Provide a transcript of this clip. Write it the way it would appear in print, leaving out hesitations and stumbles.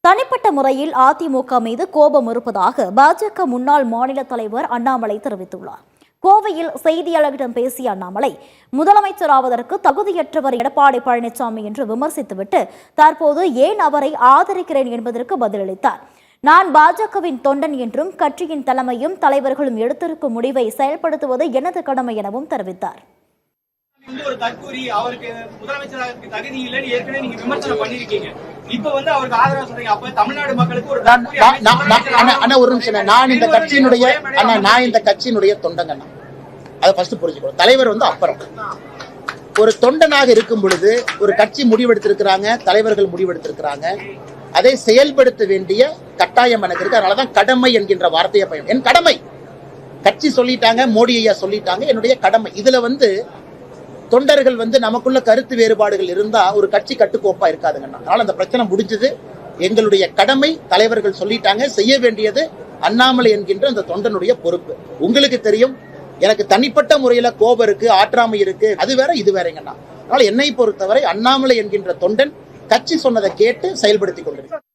தனிப்பட்ட முறையில் அதிமுக மீது கோபம் இருப்பதாக பாஜக முன்னாள் மாநில தலைவர் அண்ணாமலை தெரிவித்துள்ளார். கோவையில் செய்தியாளர்களிடம் பேசிய அண்ணாமலை, முதலமைச்சராவதற்கு தகுதியற்றவர் எடப்பாடி பழனிசாமி என்று விமர்சித்துவிட்டு தற்போது ஏன் அவரை ஆதரிக்கிறேன் என்பதற்கு பதிலளித்தார். நான் பாஜகவின் தொண்டன் என்றும் கட்சியின் தலைமையும் தலைவர்களும் எடுத்திருக்கும் முடிவை செயல்படுத்துவது எனது கடமை எனவும் தெரிவித்தார். ஒரு தற்கூறி அவருக்கு முதலமைச்சராக தகுதி இல்லைன்னு ஏற்கனவே நீங்க விமர்சனம் பண்ணிருக்கீங்க. இப்ப வந்து அவருக்கு ஆதரவு சொல்றீங்க. அப்ப தமிழ்நாடு மக்களுக்கு ஒரு ஒரு நிமிஷம், நான் இந்த கட்சியினுடைய தொண்டங்கண்ணா, அதை ஃபர்ஸ்ட் புரிஞ்சுக்கணும். தலைவர் வந்து அப்புறம் ஒரு தொண்டனாக இருக்கும் பொழுது ஒரு கட்சி முடிவெடுத்திருக்கிறாங்க, தலைவர்கள் முடிவெடுத்திருக்கிறாங்க, அதை செயல்படுத்த வேண்டிய கட்டாயம் எனக்கு இருக்கு. அதனாலதான் கடமை என்கின்ற வார்த்தையை பயன். என் கடமை, கட்சி சொல்லிட்டாங்க, மோடி ஐயா சொல்லிட்டாங்க, என்னுடைய கடமை. இதுல வந்து தொண்டர்கள் வந்து நமக்குள்ள கருத்து வேறுபாடுகள் இருந்தா ஒரு கட்சி கட்டுக்கோப்பா இருக்காதுங்கண்ணா. அதனால அந்த பிரச்சனை முடிஞ்சது. எங்களுடைய கடமை தலைவர்கள் சொல்லிட்டாங்க, செய்ய வேண்டியது அண்ணாமலை என்கின்ற அந்த தொண்டனுடைய பொறுப்பு. உங்களுக்கு தெரியும், எனக்கு தனிப்பட்ட முறையில கோபம் இருக்கு, ஆற்றாமை இருக்கு, அது வேற இது வேறங்கண்ணா. அதனால என்னை பொறுத்தவரை அண்ணாமலை என்கின்ற தொண்டன் கட்சி சொன்னதை கேட்டு செயல்படுத்திக் கொண்டிருக்கிறார்.